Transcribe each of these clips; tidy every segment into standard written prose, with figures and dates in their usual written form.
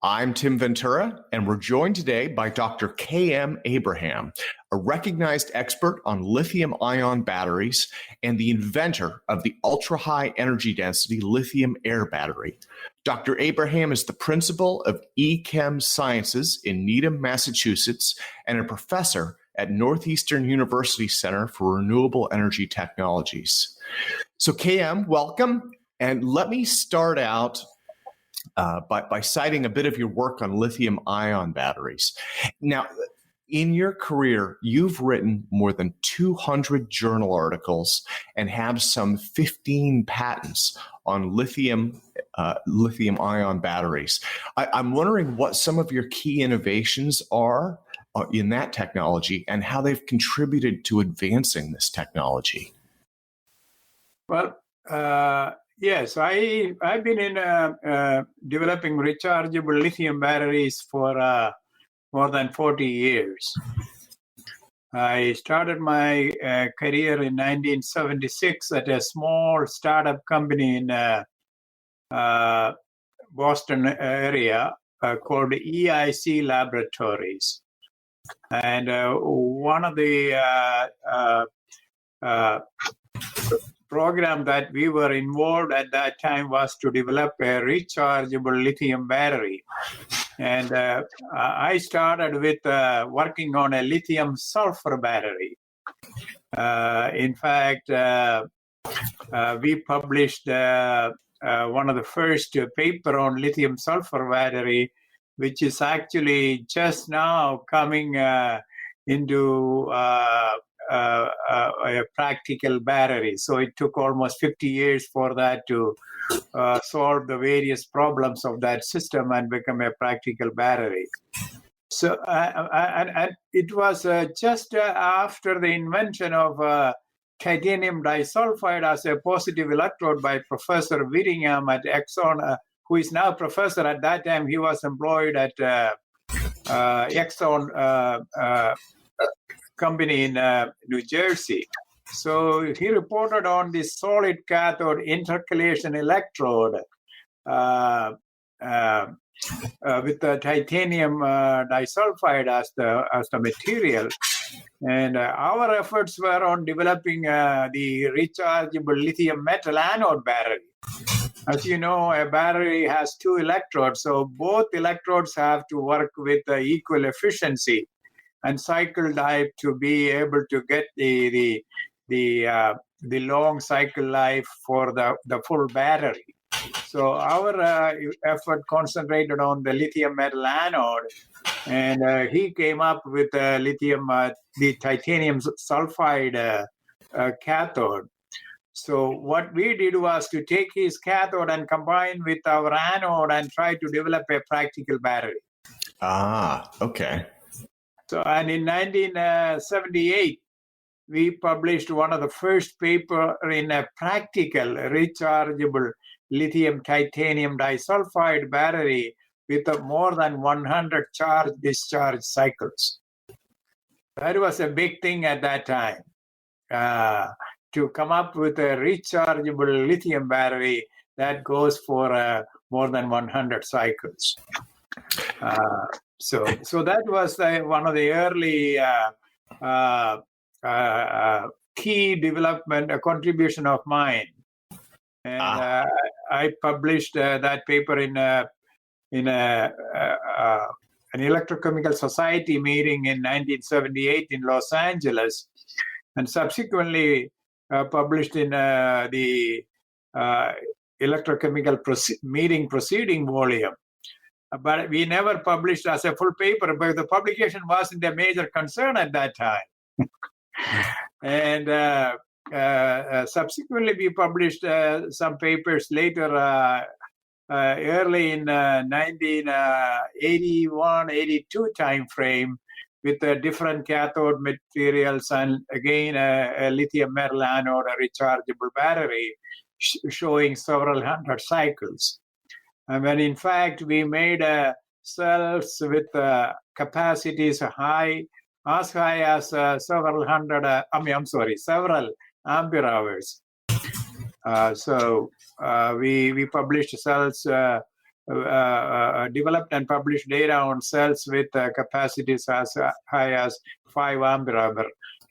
I'm Tim Ventura, and we're joined today by Dr. K.M. Abraham, a recognized expert on lithium-ion batteries and the inventor of the ultra-high energy density lithium-air battery. Dr. Abraham is the principal of E-Chem Sciences in Needham, Massachusetts, and a professor at Northeastern University Center for Renewable Energy Technologies. So KM, welcome. And let me start out by citing a bit of your work on lithium-ion batteries. Now, in your career, you've written more than 200 journal articles and have some 15 patents on lithium-ion batteries. I'm wondering what some of your key innovations are in that technology and how they've contributed to advancing this technology. Well, yes, I've been in developing rechargeable lithium batteries for more than 40 years. I started my career in 1976 at a small startup company in Boston area called EIC Laboratories. And one of the program that we were involved at that time was to develop a rechargeable lithium battery. And I started with working on a lithium-sulfur battery. In fact, we published one of the first paper on lithium-sulfur battery, which is actually just now coming into a practical battery. So it took almost 50 years for that to solve the various problems of that system and become a practical battery. So and it was just after the invention of titanium disulfide as a positive electrode by Professor Whittingham at Exxon, who is now professor. At that time, he was employed at Exxon company in New Jersey. So he reported on this solid cathode intercalation electrode with the titanium disulfide as the material. And our efforts were on developing the rechargeable lithium metal anode battery. As you know, a battery has two electrodes, so both electrodes have to work with equal efficiency and cycle life to be able to get the long cycle life for the full battery. So our effort concentrated on the lithium metal anode, and he came up with the titanium sulfide cathode. So what we did was to take his cathode and combine with our anode and try to develop a practical battery. Ah, okay. So, and in 1978, we published one of the first paper in a practical rechargeable lithium titanium disulfide battery with more than 100 charge-discharge cycles. That was a big thing at that time, to come up with a rechargeable lithium battery that goes for more than 100 cycles. So that was one of the early key development, a contribution of mine. And I published that paper in an electrochemical society meeting in 1978 in Los Angeles, and subsequently published in the electrochemical meeting proceeding volume. But we never published as a full paper, but the publication wasn't a major concern at that time. And subsequently, we published some papers later, early in 1981-82 timeframe, with different cathode materials and again a lithium metal anode, a rechargeable battery, showing several hundred cycles. And when in fact we made cells with capacities as high as several ampere hours. So we published cells developed and published data on cells with capacities as high as 5 ampere hour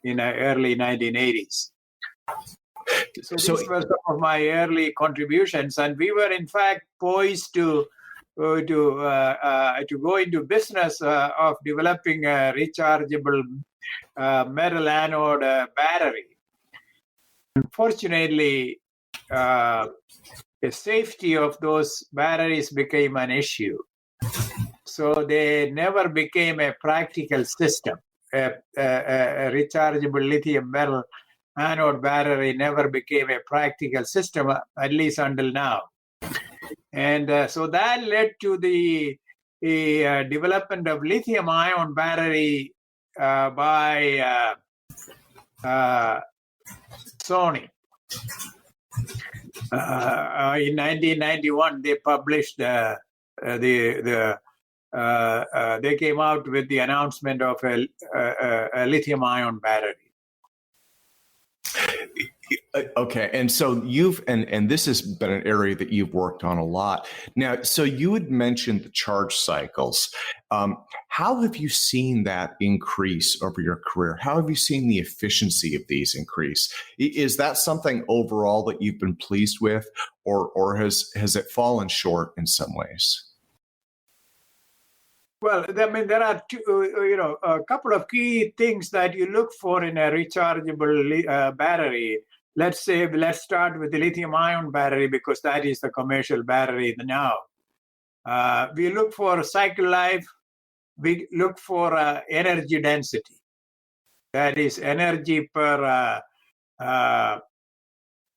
in early 1980s. So these were some of my early contributions, and we were in fact poised to go into business of developing a rechargeable metal anode battery. Unfortunately, the safety of those batteries became an issue. So they never became a practical system. A rechargeable lithium metal anode battery never became a practical system, at least until now. And so that led to the development of lithium-ion battery by Sony. In 1991, they published they came out with the announcement of a lithium-ion battery. Okay, and so you've and this has been an area that you've worked on a lot. Now, so you had mentioned the charge cycles. How have you seen that increase over your career? How have you seen the efficiency of these increase? Is that something overall that you've been pleased with, or has it fallen short in some ways? Well, I mean, there are a couple of key things that you look for in a rechargeable battery. Let's start with the lithium-ion battery, because that is the commercial battery now. We look for cycle life. We look for energy density. That is energy per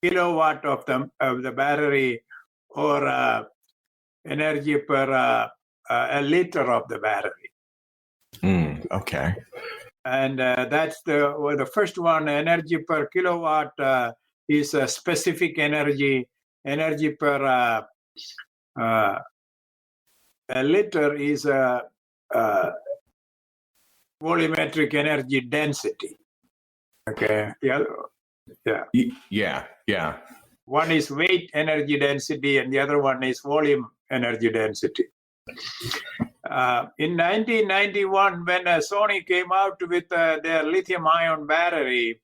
kilowatt of the battery, or energy per a liter of the battery. Okay. And that's the first one. Energy per kilowatt is a specific energy. Energy per a liter is a volumetric energy density. Okay. Yeah. One is weight energy density, and the other one is volume energy density. In 1991, when Sony came out with their lithium-ion battery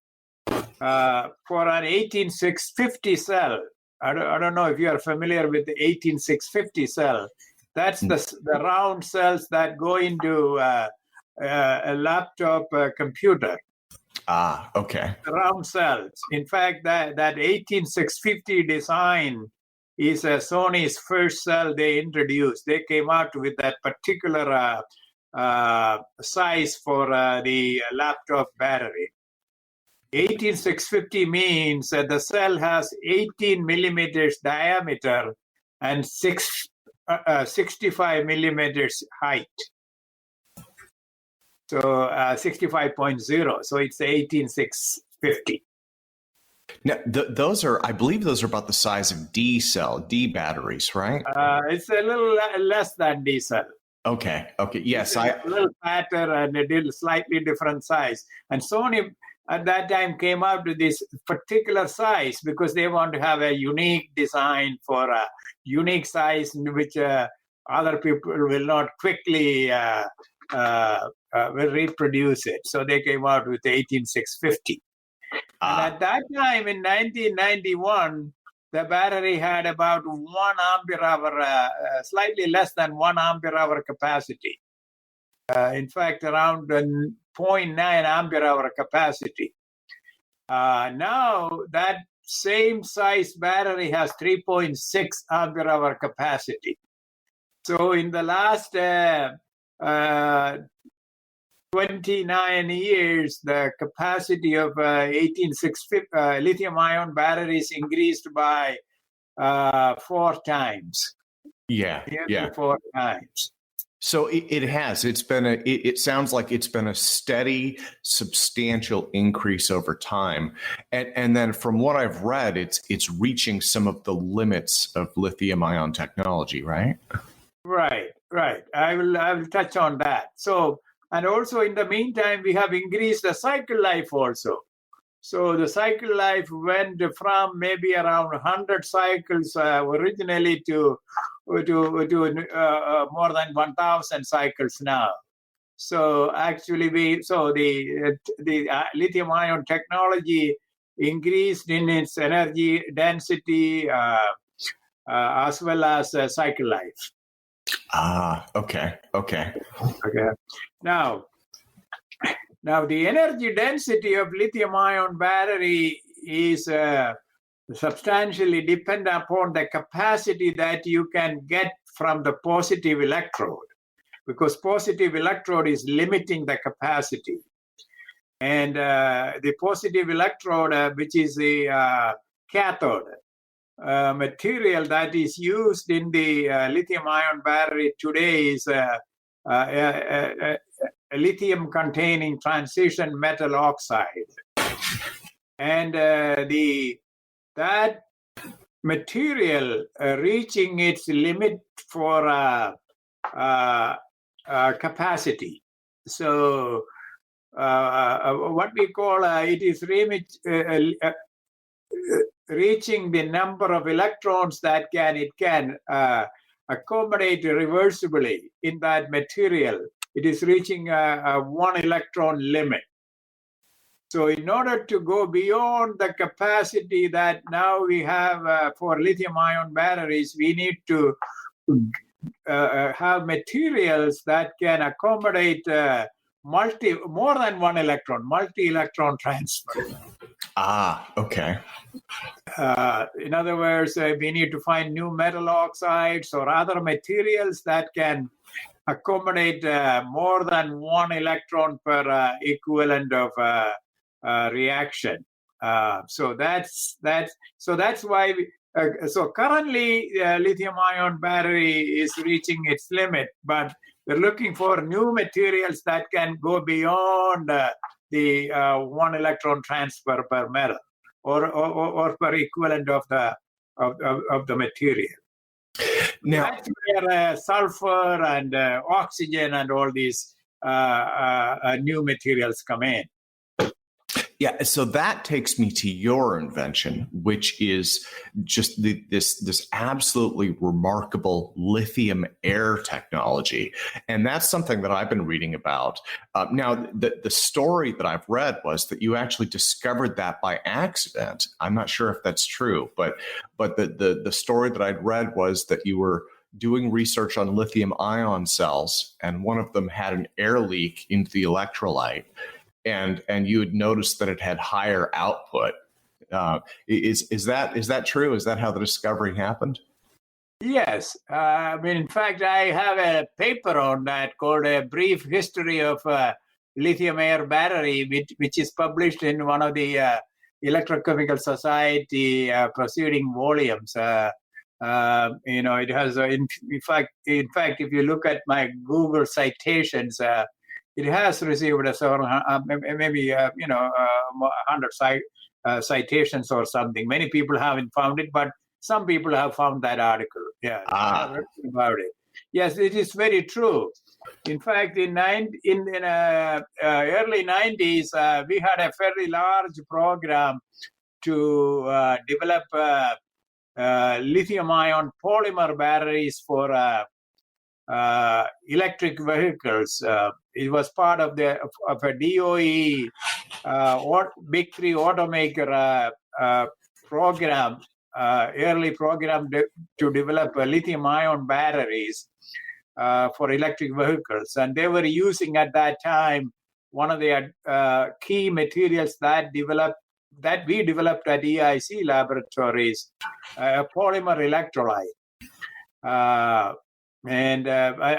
for an 18650 cell, I don't know if you are familiar with the 18650 cell. That's the round cells that go into a laptop computer. Okay. The round cells. In fact, that 18650 design is Sony's first cell they introduced. They came out with that particular size for the laptop battery. 18650 means that the cell has 18 millimeters diameter and 65 millimeters height. So 65.0. So it's 18650. Now, I believe those are about the size of D batteries, right? It's a little less than D cell. Okay. Yes, a little fatter and a slightly different size. And Sony at that time came out with this particular size because they want to have a unique design for a unique size in which other people will not quickly will reproduce it. So they came out with the 18650. And at that time in 1991, the battery had about 1 ampere hour, slightly less than 1 ampere hour capacity. In fact, around 0.9 ampere hour capacity. Now that same size battery has 3.6 ampere hour capacity. So in the last 29 years, the capacity of 18650 lithium-ion batteries increased by 4 times. Yeah. 4 times. So it has. It's been it sounds like it's been a steady, substantial increase over time, and then from what I've read, it's reaching some of the limits of lithium-ion technology, right? Right. I will touch on that. So, and also in the meantime, we have increased the cycle life also. So the cycle life went from maybe around 100 cycles originally to more than 1,000 cycles now. So actually, the lithium-ion technology increased in its energy density as well as cycle life. Okay. Okay. Now the energy density of lithium-ion battery is substantially dependent upon the capacity that you can get from the positive electrode, because positive electrode is limiting the capacity. And the positive electrode, which is the cathode material that is used in the lithium-ion battery today, is a lithium-containing transition metal oxide. And that material reaching its limit for capacity. So what we call it is reaching the number of electrons that it can accommodate reversibly in that material. It is reaching a 1 electron limit. So in order to go beyond the capacity that now we have for lithium-ion batteries, we need to have materials that can accommodate more than 1 electron, multi-electron transfer. Okay. In other words, we need to find new metal oxides or other materials that can accommodate more than 1 electron per equivalent of reaction. So that's why so currently lithium-ion battery is reaching its limit, but we're looking for new materials that can go beyond the 1 electron transfer per metal or per equivalent of the material. Now, that's where sulfur and oxygen and all these new materials come in. Yeah, so that takes me to your invention, which is just this absolutely remarkable lithium-air technology, and that's something that I've been reading about. Now, the story that I've read was that you actually discovered that by accident. I'm not sure if that's true, but the story that I'd read was that you were doing research on lithium-ion cells, and one of them had an air leak into the electrolyte. And you had noticed that it had higher output. Is that true? Is that how the discovery happened? Yes. In fact, I have a paper on that called A Brief History of LithiumAir Battery, which is published in one of the Electrochemical Society proceeding volumes. It has, in fact, if you look at my Google citations, it has received maybe 100 citations or something. Many people haven't found it, but some people have found that article. Yeah, I have written about it. Yes, it is very true. In fact, in early 90s, we had a fairly large program to develop lithium-ion polymer batteries for electric vehicles. It was part of a DOE Big Three automaker program, early program to develop lithium-ion batteries for electric vehicles. And they were using at that time one of the key materials that we developed at EIC laboratories, a polymer electrolyte.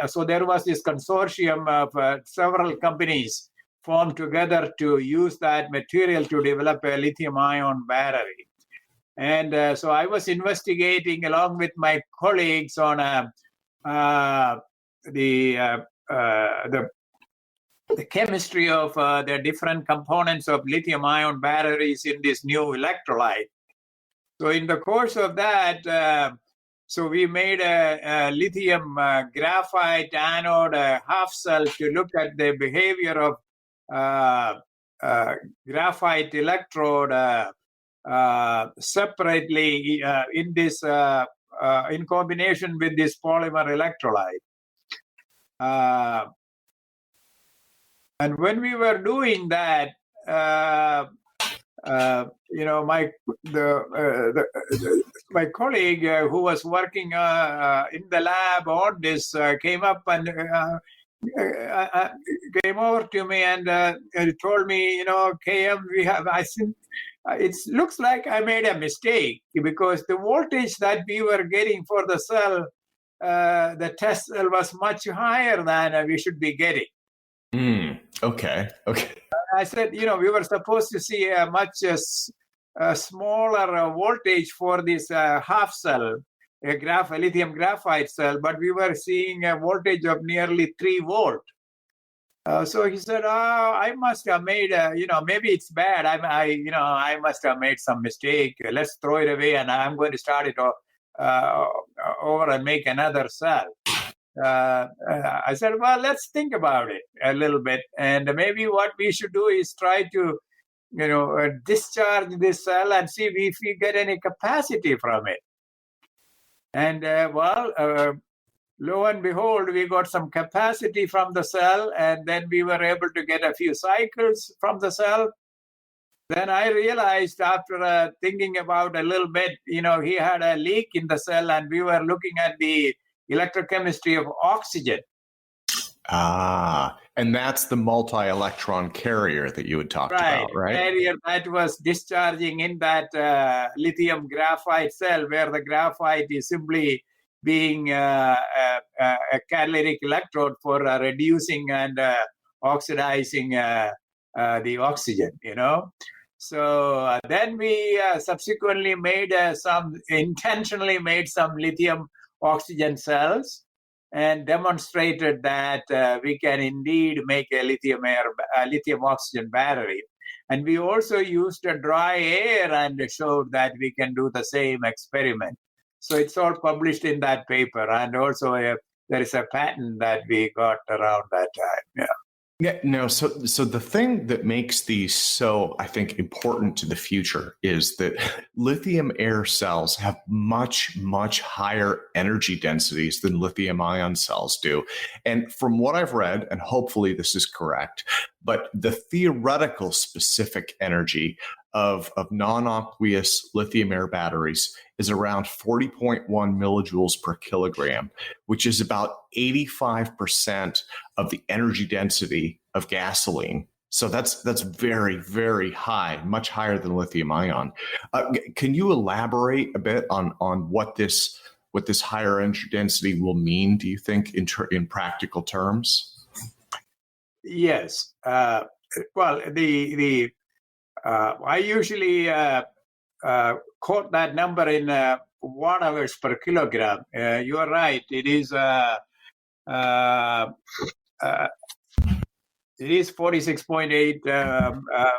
So there was this consortium of several companies formed together to use that material to develop a lithium-ion battery. And so I was investigating along with my colleagues on the chemistry of the different components of lithium-ion batteries in this new electrolyte. So in the course of that, so we made a lithium graphite anode half cell to look at the behavior of graphite electrode separately in this in combination with this polymer electrolyte. And when we were doing that, my colleague who was working in the lab on this came up and came over to me and told me, KM, I think it looks like I made a mistake because the voltage that we were getting for the cell, the test cell was much higher than we should be getting. Okay. I said, we were supposed to see a much smaller voltage for this half cell, a lithium graphite cell, but we were seeing a voltage of nearly 3 volts. So he said, I must have made maybe it's bad. I must have made some mistake. Let's throw it away and I'm going to start it over and make another cell. I said, well, let's think about it a little bit. And maybe what we should do is try to, discharge this cell and see if we get any capacity from it. And lo and behold, we got some capacity from the cell, and then we were able to get a few cycles from the cell. Then I realized after thinking about a little bit, he had a leak in the cell, and we were looking at the electrochemistry of oxygen. And that's the multi-electron carrier that you had talked about, right? Carrier that was discharging in that lithium graphite cell, where the graphite is simply being a catalytic electrode for reducing and oxidizing the oxygen, So then we subsequently intentionally made some lithium oxygen cells and demonstrated that we can indeed make a lithium oxygen battery. And we also used a dry air and showed that we can do the same experiment. So it's all published in that paper. And also there is a patent that we got around that time. Yeah, no. So the thing that makes these so, I think, important to the future is that lithium-air cells have much, much higher energy densities than lithium-ion cells do. And from what I've read, and hopefully this is correct, but the theoretical specific energy of non-aqueous lithium-air batteries is around 40.1 millijoules per kilogram, which is about 85% of the energy density of gasoline. So that's very, very high, much higher than lithium-ion. Can you elaborate a bit on what this higher energy density will mean, do you think, in practical terms? Yes. Well, I usually quote that number in watt-hours per kilogram. You are right. It is 46.8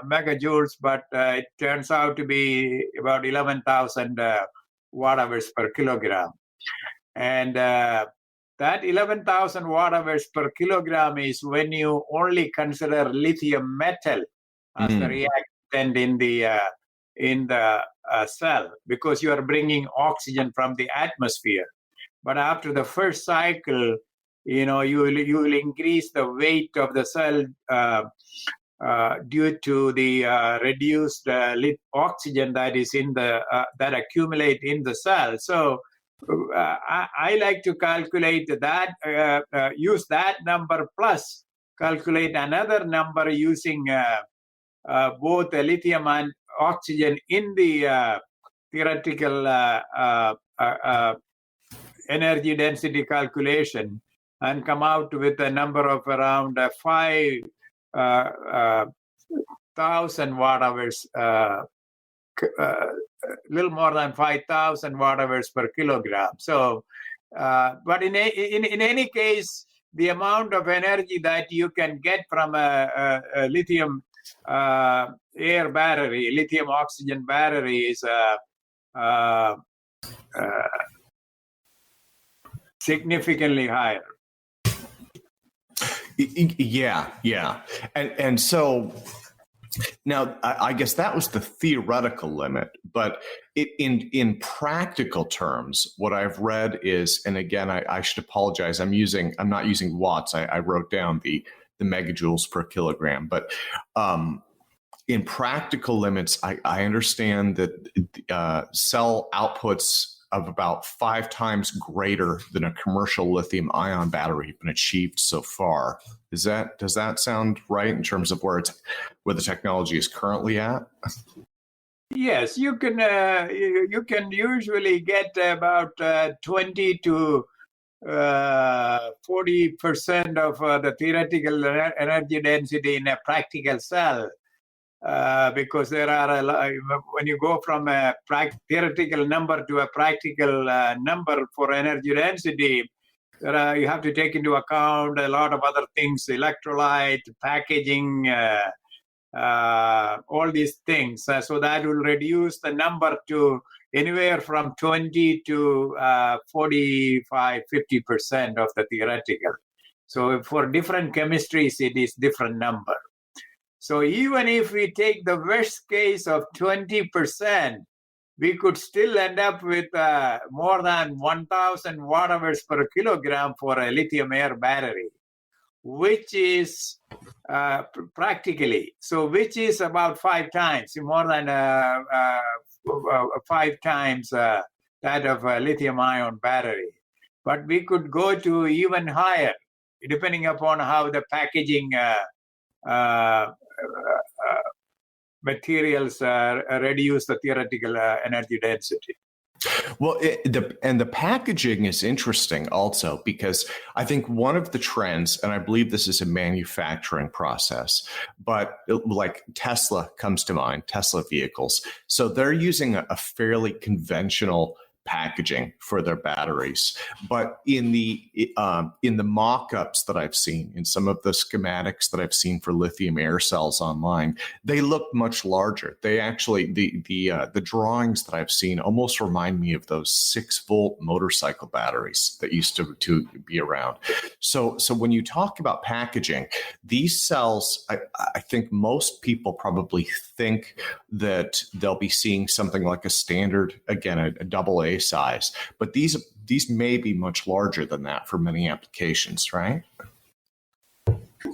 megajoules, but it turns out to be about 11,000 watt-hours per kilogram. And that 11,000 watt-hours per kilogram is when you only consider lithium metal as the reactant in the cell, because you are bringing oxygen from the atmosphere. But after the first cycle, you will increase the weight of the cell due to the reduced oxygen that is in that accumulate in the cell. So I like to calculate that, use that number plus calculate another number using both the lithium and oxygen in the theoretical energy density calculation, and come out with a number of around 5,000 watt-hours, little more than 5,000 watt-hours per kilogram. So, but in any case, the amount of energy that you can get from a lithium air battery, lithium oxygen battery is significantly higher. Yeah. And so Now, I guess that was the theoretical limit, but in practical terms, what I've read is, and again, I should apologize. I'm not using watts. I wrote down the megajoules per kilogram, but in practical limits, I understand that cell outputs of about 5 times greater than a commercial lithium-ion battery have been achieved so far. Does that sound right in terms of where the technology is currently at? Yes, you can usually get about 20 to 40% of the theoretical energy density in a practical cell. Because there are when you go from a theoretical number to a practical number for energy density, you have to take into account a lot of other things, electrolyte, packaging, all these things. So that will reduce the number to anywhere from 20 to 45, 50% of the theoretical. So for different chemistries, it is different number. So even if we take the worst case of 20%, we could still end up with more than 1,000 watt-hours per kilogram for a lithium-air battery, which is practically, so which is about 5 times, more than 5 times that of a lithium-ion battery. But we could go to even higher, depending upon how the packaging materials reduce the theoretical energy density. Well, the packaging is interesting also, because I think one of the trends, and I believe this is a manufacturing process, but like Tesla comes to mind, Tesla vehicles. So they're using a fairly conventional packaging for their batteries, but in the mock-ups that I've seen, in some of the schematics that I've seen for lithium-air cells online, they look much larger. They actually, the drawings that I've seen almost remind me of those 6-volt motorcycle batteries that used to be around. So when you talk about packaging, these cells, I think most people probably think that they'll be seeing something like a standard, again, a AA size, but these may be much larger than that for many applications, right?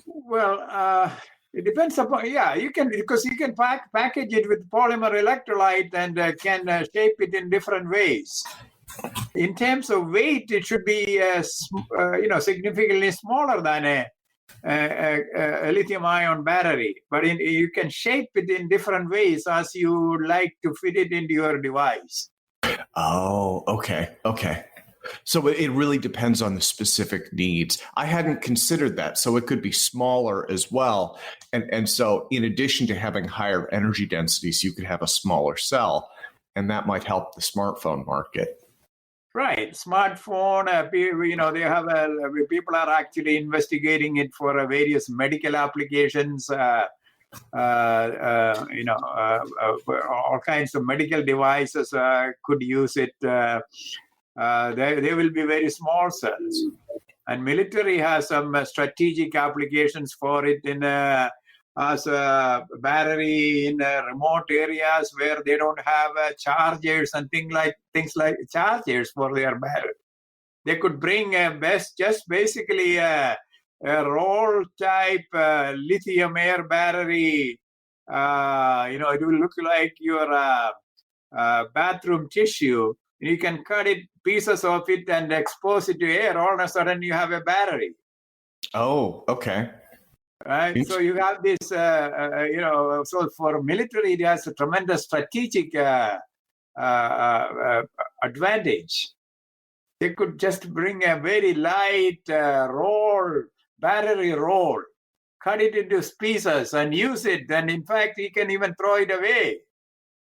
Well, it depends upon, you can, because you can package it with polymer electrolyte and can shape it in different ways. In terms of weight, it should be significantly smaller than a lithium-ion battery, but you can shape it in different ways as you like to fit it into your device. Oh, okay. So it really depends on the specific needs. I hadn't considered that. So it could be smaller as well. And so in addition to having higher energy densities, you could have a smaller cell, and that might help the smartphone market. Right. Smartphone, they have people are actually investigating it for various medical applications. All kinds of medical devices could use it. They will be very small cells. And military has some strategic applications for it as a battery in remote areas where they don't have chargers and things like chargers for their battery. They could bring just basically a roll type lithium-air battery. It will look like your bathroom tissue. You can cut pieces of it and expose it to air. All of a sudden, you have a battery. Oh, okay. Right. So you have this, so for military, it has a tremendous strategic advantage. They could just bring a very light battery roll, cut it into pieces and use it. And in fact, you can even throw it away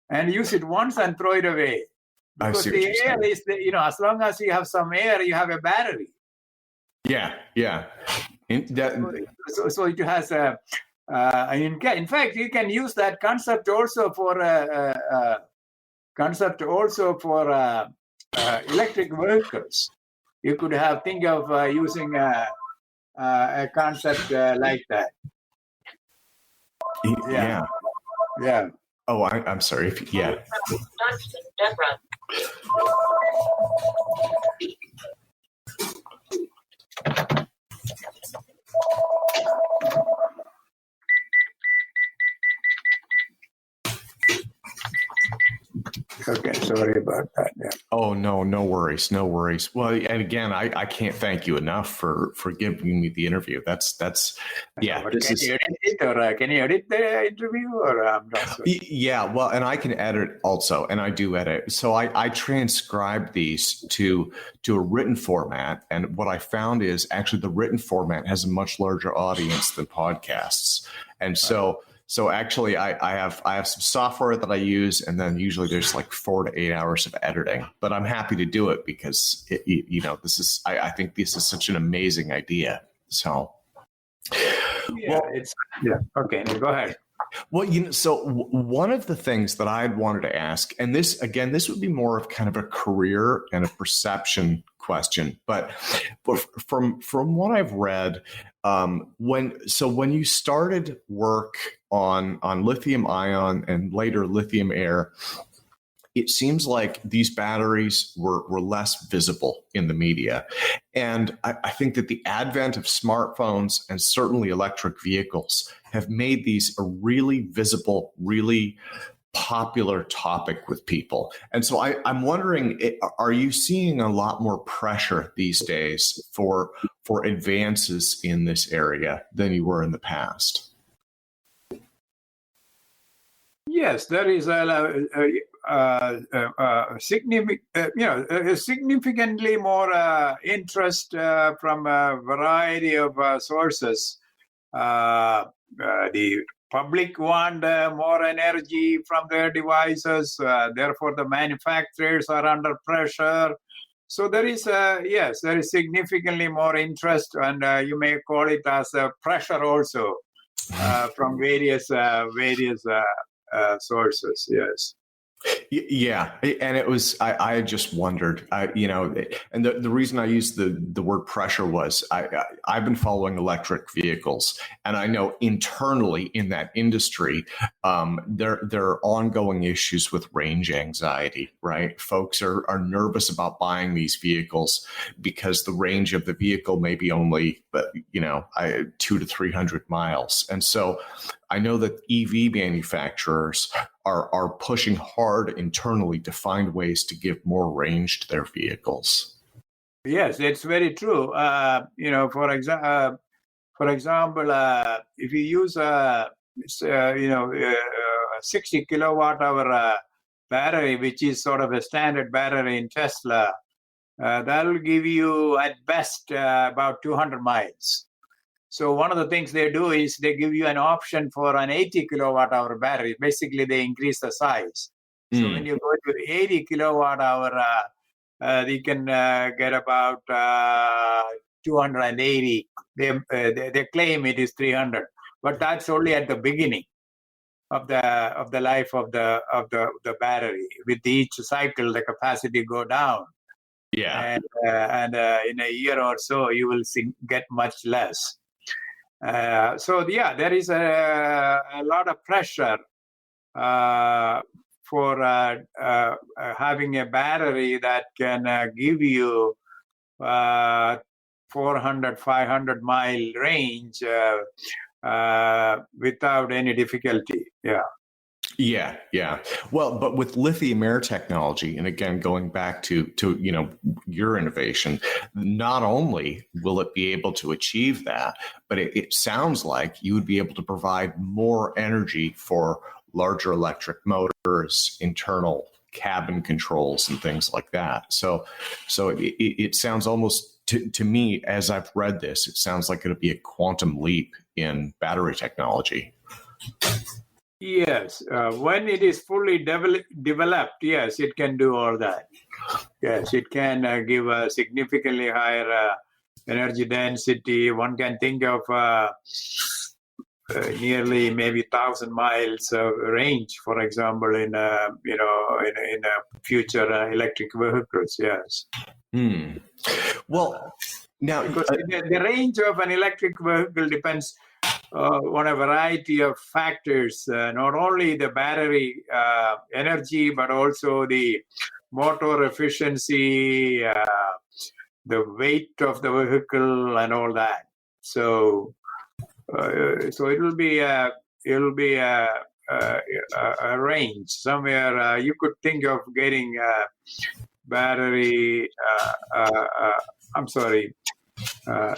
and use it once and throw it away. Because the air is, as long as you have some air, you have a battery. Yeah. So it has in fact, you can use that concept also for electric vehicles. You could think of using a concept like that. Yeah. Yeah. Oh, I'm sorry. Yeah. Okay, sorry about that. Yeah. Oh, no worries, no worries. Well, and again, I can't thank you enough for giving me the interview. That's yeah. But This can is you edit it, or can you edit the interview, or I'm not sure. yeah. Well, and I can edit also, and I do edit. So I transcribe these to a written format, and what I found is actually the written format has a much larger audience than podcasts, and so actually, I have some software that I use, and then usually there's like 4 to 8 hours of editing. But I'm happy to do it because this is I think this is such an amazing idea. So Yeah, okay. Go ahead. well, so one of the things that I wanted to ask, and this would be more of kind of a career and a perception question, but from what I've read, when you started work on lithium-ion and later lithium-air, it seems like these batteries were less visible in the media. And I think that the advent of smartphones and certainly electric vehicles have made these a really visible, really popular topic with people. And so I'm wondering, are you seeing a lot more pressure these days for advances in this area than you were in the past? Yes, there is significantly more interest from a variety of sources. The public want more energy from their devices, therefore the manufacturers are under pressure. So there is significantly more interest, and you may call it as a pressure also from various sources. Yes. Yeah, and it was. I just wondered, and the reason I used the word pressure was I've been following electric vehicles, and I know internally in that industry, there are ongoing issues with range anxiety. Right, folks are nervous about buying these vehicles because the range of the vehicle may be only 200 to 300 miles, and so I know that EV manufacturers are pushing hard internally to find ways to give more range to their vehicles. Yes, it's very true. For example, if you use a 60 kilowatt hour battery, which is sort of a standard battery in Tesla, that will give you at best about 200 miles. So one of the things they do is they give you an option for an 80 kilowatt hour battery. Basically, they increase the size. So when you go to 80 kilowatt hour, you can get about 280. They claim it is 300, but that's only at the beginning of the life of the battery. With each cycle, the capacity go down. Yeah, and in a year or so, you will get much less. There is a lot of pressure for having a battery that can give you 400, 500 mile range without any difficulty. Yeah. Well, but with lithium-air technology, and again, going back to your innovation, not only will it be able to achieve that, but it sounds like you would be able to provide more energy for larger electric motors, internal cabin controls, and things like that. So it sounds almost to me, as I've read this, it sounds like it'll be a quantum leap in battery technology. Yes, when it is fully developed, yes, it can do all that. Yes, it can give a significantly higher energy density. One can think of nearly maybe 1,000 miles of range, for example, in a future electric vehicles. Yes. Well, now because the range of an electric vehicle depends on a variety of factors, not only the battery energy, but also the motor efficiency, the weight of the vehicle, and all that. So it will be a range somewhere. You could think of getting battery.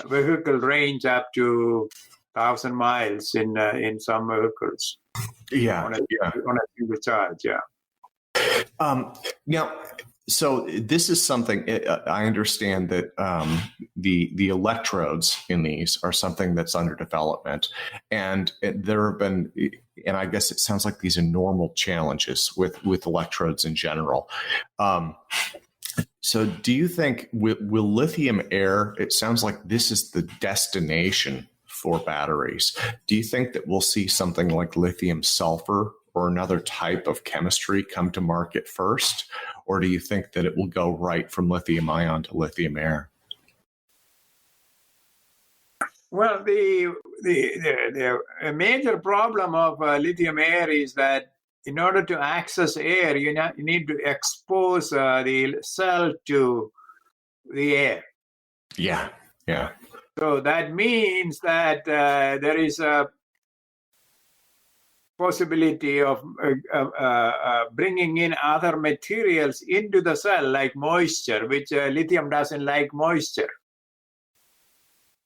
Vehicle range up to 1,000 miles in some vehicles. Yeah, on a single charge. Yeah. Now, so this is something I understand that the electrodes in these are something that's under development, and there have been, and I guess it sounds like these are normal challenges with electrodes in general. So do you think will LithiumAir, it sounds like this is the destination for batteries. Do you think that we'll see something like lithium-sulfur or another type of chemistry come to market first? Or do you think that it will go right from lithium-ion to LithiumAir? Well, the major problem of LithiumAir is that in order to access air, you need to expose the cell to the air. Yeah. So that means that there is a possibility of bringing in other materials into the cell, like moisture, which lithium doesn't like moisture.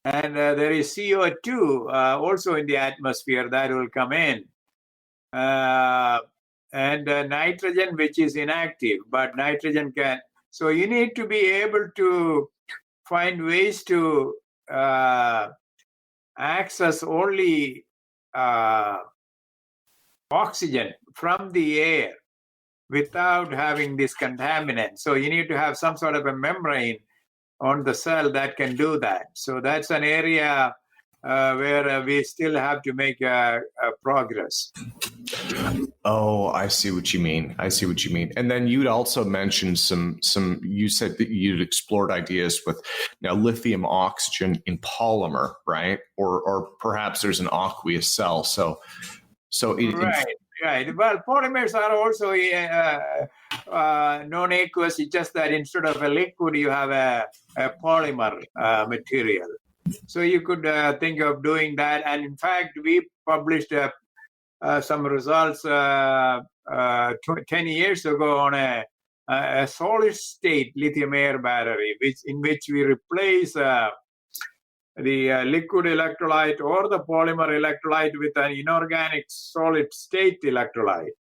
And there is CO2 also in the atmosphere that will come in. And nitrogen, which is inactive, but nitrogen can. So you need to be able to find ways to access only oxygen from the air without having this contaminant. So you need to have some sort of a membrane on the cell that can do that. So that's an area where we still have to make progress. Oh, I see what you mean. And then you'd also mentioned some. You said that you'd explored ideas with now lithium oxygen in polymer, right? Or perhaps there's an aqueous cell. Right. Well, polymers are also non-aqueous. It's just that instead of a liquid, you have a polymer material. So you could think of doing that. And in fact, we published some results 10 years ago on a solid-state lithium-air battery, in which we replace the liquid electrolyte or the polymer electrolyte with an inorganic solid-state electrolyte.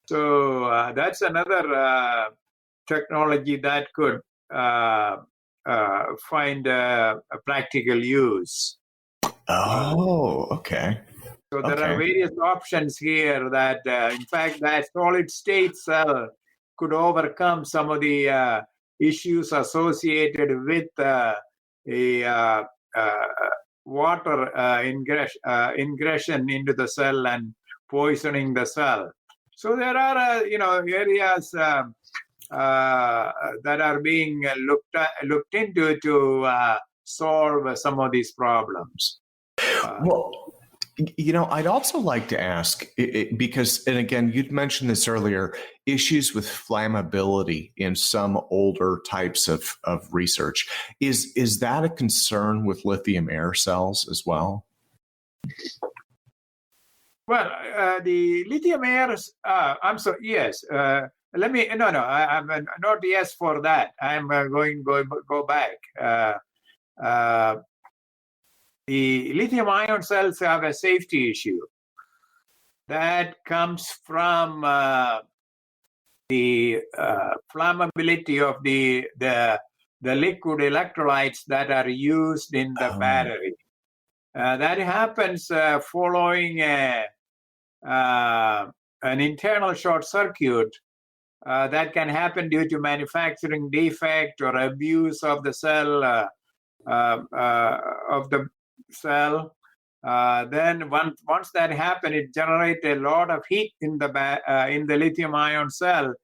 So that's another technology that could find a practical use. Oh, okay. So there are various options here that, in fact, that solid-state cell could overcome some of the issues associated with water ingression into the cell and poisoning the cell. So there are, areas that are being looked into to solve some of these problems. Well, I'd also like to ask, because, and again, you'd mentioned this earlier, issues with flammability in some older types of research. Is that a concern with lithium-air cells as well? Well, the lithium-air, yes. I'm not yes for that. I'm going to go back. The lithium-ion cells have a safety issue that comes from the flammability of the liquid electrolytes that are used in the battery. That happens following an internal short circuit that can happen due to manufacturing defect or abuse of the cell Then once that happens, it generates a lot of heat in the lithium-ion cell,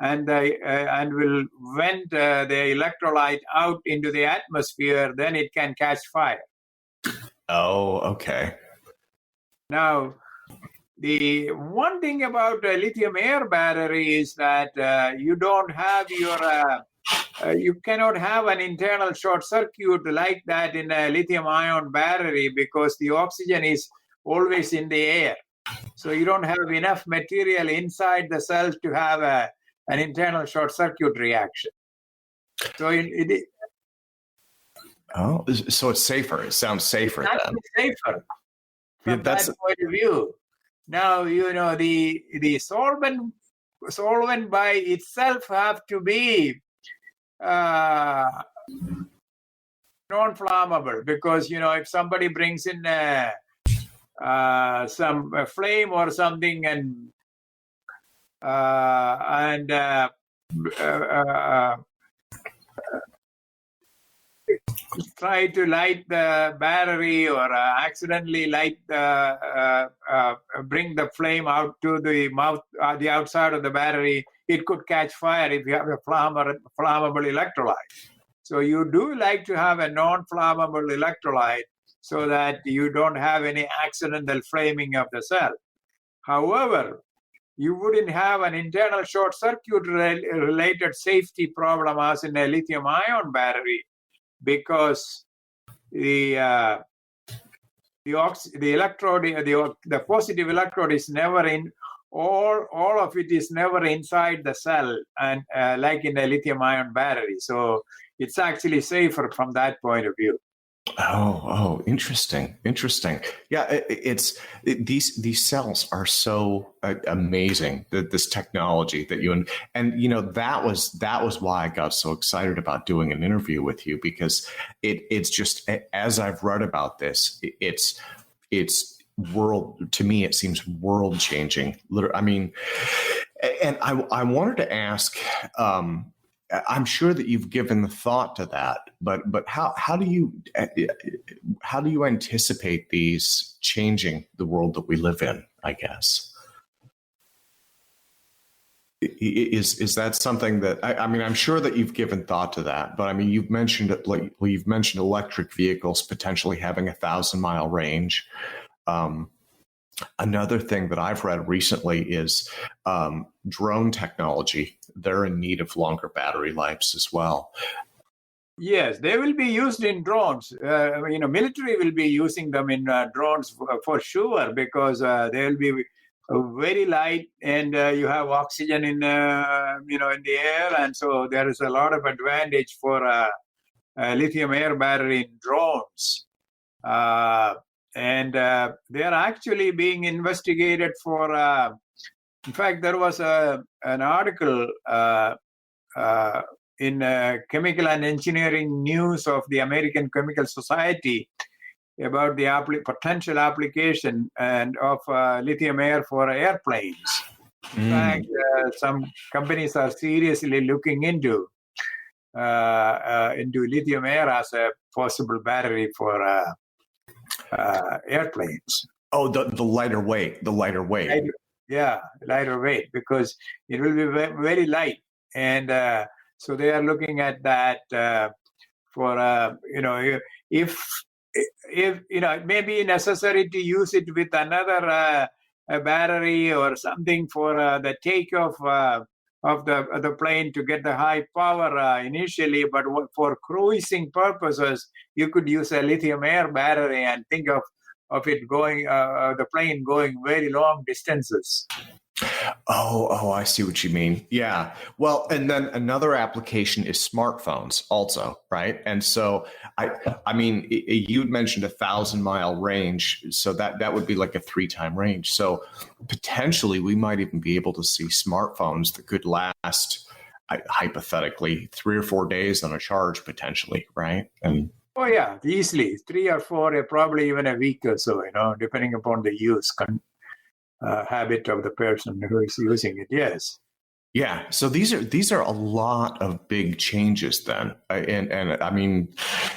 and will vent the electrolyte out into the atmosphere. Then it can catch fire. Oh, okay. Now, the one thing about a lithium-air battery is that you don't have you cannot have an internal short circuit like that in a lithium-ion battery because the oxygen is always in the air. So you don't have enough material inside the cell to have an internal short circuit reaction. So Oh, so it's safer. It sounds safer then. safer from that point of view. Now, the solvent by itself have to be non-flammable because, if somebody brings in some flame or something and try to light the battery or accidentally bring the flame out to the mouth, the outside of the battery, it could catch fire if you have a flammable electrolyte. So you do like to have a non-flammable electrolyte so that you don't have any accidental flaming of the cell. However, you wouldn't have an internal short circuit related safety problem as in a lithium-ion battery, because the electrode, the positive electrode is never in, all of it is never inside the cell, and like in a lithium-ion battery. So it's actually safer from that point of view. Oh, interesting. Yeah, these cells are so amazing. This technology that you and that was why I got so excited about doing an interview with you, because it's just, as I've read about this, it's world, to me it seems world changing. I mean, and I wanted to ask. I'm sure that you've given the thought to that, but how do you anticipate these changing the world that we live in, I guess? Is that something that I mean, I'm sure that you've given thought to that, but I mean, you've mentioned it, you've mentioned electric vehicles potentially having 1,000-mile range. Another thing that I've read recently is drone technology. They're in need of longer battery lives as well. Yes, they will be used in drones. Military will be using them in drones for sure, because they will be very light, and you have oxygen in in the air, and so there is a lot of advantage for a lithium-air battery in drones. And they are actually being investigated for. In fact, there was an article in Chemical and Engineering News of the American Chemical Society about the potential application and of lithium-air for airplanes. In fact, some companies are seriously looking into lithium-air as a possible battery for airplanes. Oh, the lighter weight. Lighter weight, because it will be very light, and so they are looking at that for if it may be necessary to use it with another battery or something for the takeoff of the plane to get the high power initially, but for cruising purposes, you could use a lithium-air battery and think of it going, the plane going very long distances. Oh, I see what you mean. Yeah. Well, and then another application is smartphones also, right? And so, I mean, you'd mentioned 1,000-mile range, so that would be like a 3-time range. So potentially we might even be able to see smartphones that could last, hypothetically, 3 or 4 days on a charge potentially, right? And oh yeah, easily 3 or 4, probably even a week or so, depending upon the use habit of the person who is using it. Yes. Yeah. So these are a lot of big changes then, and I mean,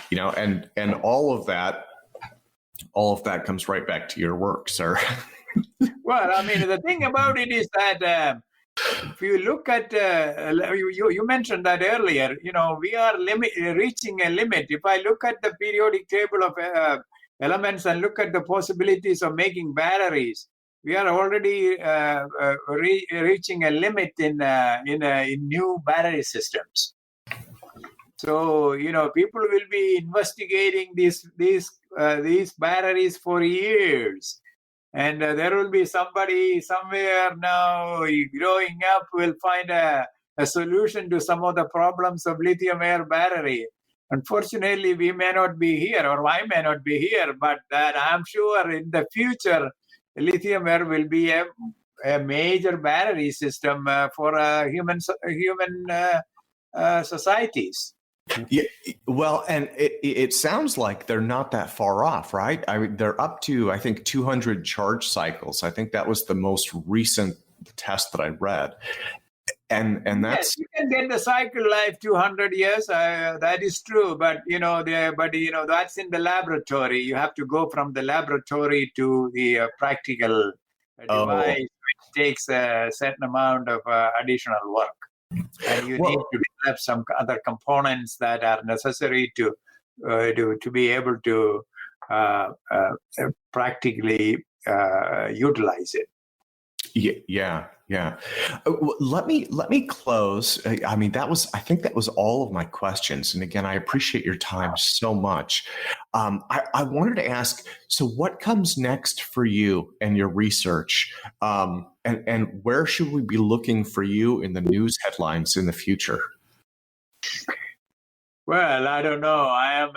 and all of that comes right back to your work, sir. Well, I mean, the thing about it is that if you look at, you mentioned that earlier, we are reaching a limit. If I look at the periodic table of elements and look at the possibilities of making batteries, we are already reaching a limit in new battery systems. So people will be investigating these batteries for years, and there will be somebody somewhere now growing up will find a solution to some of the problems of lithium-air battery. Unfortunately, we may not be here, or I may not be here, but I'm sure in the future, lithium-air will be a major battery system for human societies. Yeah, well, and it sounds like they're not that far off, right? I mean, they're up to, I think, 200 charge cycles. I think that was the most recent test that I read. And that's, yes, you can get the cycle life 200 years. That is true, but that's in the laboratory. You have to go from the laboratory to the practical device, which takes a certain amount of additional work. And you need to develop some other components that are necessary to be able to practically utilize it. Yeah. Let me close. I think that was all of my questions. And again, I appreciate your time so much. I wanted to ask, so what comes next for you and your research? And where should we be looking for you in the news headlines in the future? Well, I don't know. I've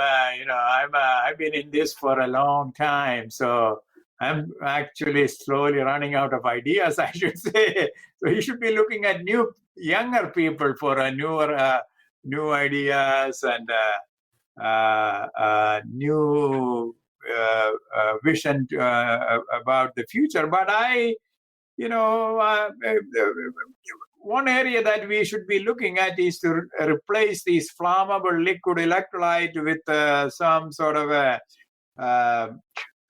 been in this for a long time, so I'm actually slowly running out of ideas, I should say. So you should be looking at younger people for new ideas and new vision about the future. But one area that we should be looking at is to replace these flammable liquid electrolyte with some sort of a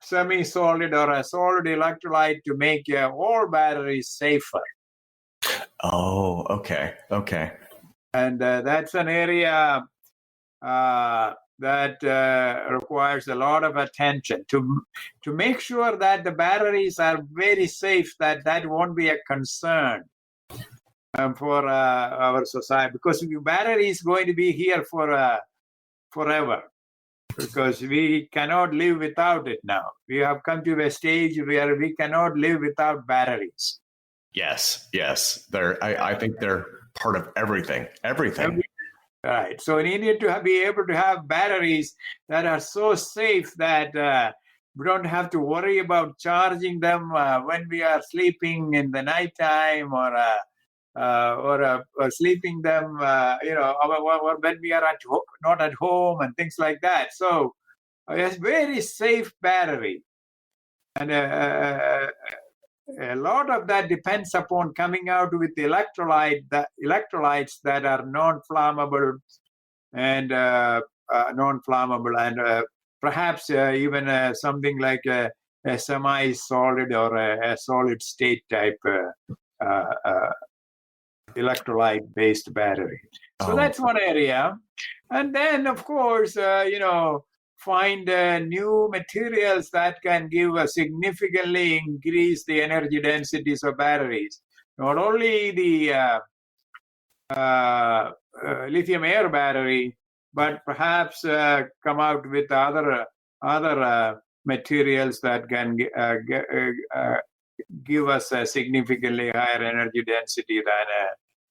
semi-solid or a solid electrolyte to make all batteries safer. Oh, okay. And that's an area that requires a lot of attention to make sure that the batteries are very safe, that won't be a concern for our society, because the battery is going to be here for forever. Because we cannot live without it now. We have come to a stage where we cannot live without batteries. Yes. I think they're part of everything. Right. So we need to be able to have batteries that are so safe that we don't have to worry about charging them when we are sleeping in the nighttime or sleeping them, or when we are not at home and things like that. So it's very safe battery, and a lot of that depends upon coming out with electrolytes that are non-flammable and perhaps even something like a semi-solid or a solid state type electrolyte-based battery. So that's one area. And then, of course, find new materials that can significantly increase the energy densities of batteries. Not only the lithium-air battery, but perhaps come out with other materials that can give us a significantly higher energy density than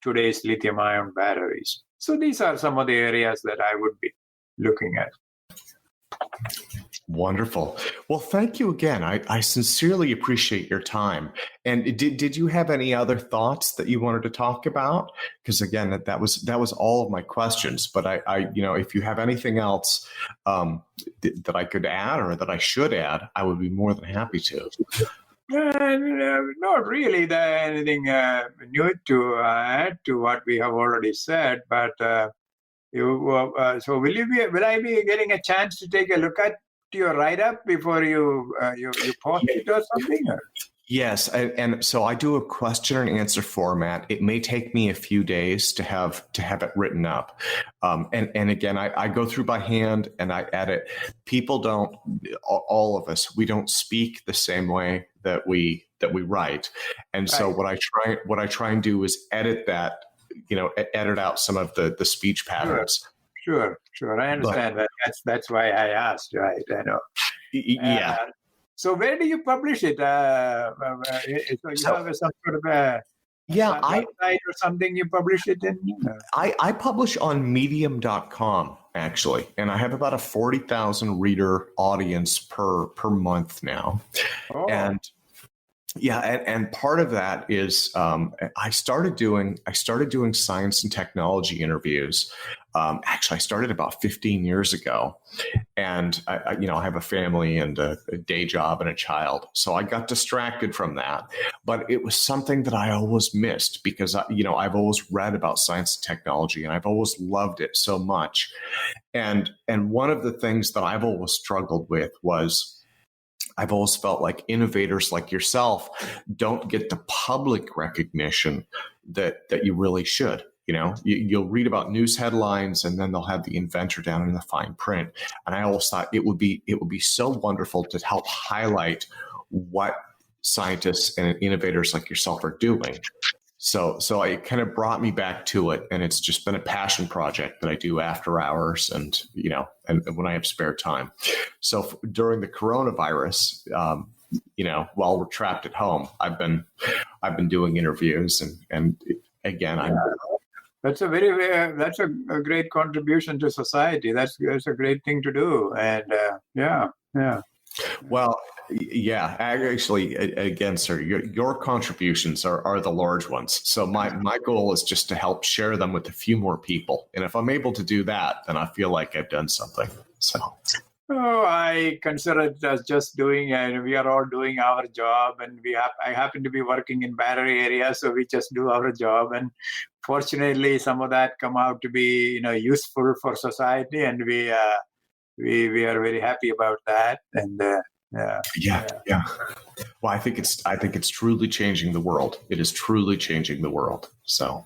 today's lithium-ion batteries. So these are some of the areas that I would be looking at. Wonderful. Well, thank you again. I sincerely appreciate your time. And did you have any other thoughts that you wanted to talk about? Because again, that was all of my questions. But I if you have anything else that I could add or that I should add, I would be more than happy to. Not really anything new to add to what we have already said, but so will I be getting a chance to take a look at your write-up before you post it or something? Yes, and so I do a question and answer format. It may take me a few days to have it written up, and again, I go through by hand and I edit. People don't, all of us, we don't speak the same way that we write, and so Right. what I try and do is edit that, edit out some of the speech patterns. Sure. I But understand that. That's why I asked. Right. I know. yeah, So where do you publish it? So you so have some sort of a yeah, website or something you publish it in? I publish on medium.com actually, and I have about a 40,000 reader audience per month now. Oh, And yeah, and part of that is I started doing science and technology interviews. Actually, I started about 15 years ago, and I have a family and a day job and a child, so I got distracted from that. But it was something that I always missed because I've always read about science and technology, and I've always loved it so much. And one of the things that I've always struggled with was, I've always felt like innovators like yourself don't get the public recognition that you really should. You'll read about news headlines, and then they'll have the inventor down in the fine print. And I always thought it would be so wonderful to help highlight what scientists and innovators like yourself are doing. So it kind of brought me back to it, and it's just been a passion project that I do after hours, and and when I have spare time. So during the coronavirus, while we're trapped at home, I've been doing interviews, and again, that's a great contribution to society. That's a great thing to do. And yeah. Well, yeah, actually, again, sir, your contributions are the large ones. So my goal is just to help share them with a few more people. And if I'm able to do that, then I feel like I've done something. So. Oh, I consider it as just doing, we are all doing our job, and I happen to be working in battery area, so we just do our job. And fortunately, some of that come out to be, useful for society, and we are very happy about that. And Yeah. Well, I think it's truly changing the world. It is truly changing the world. So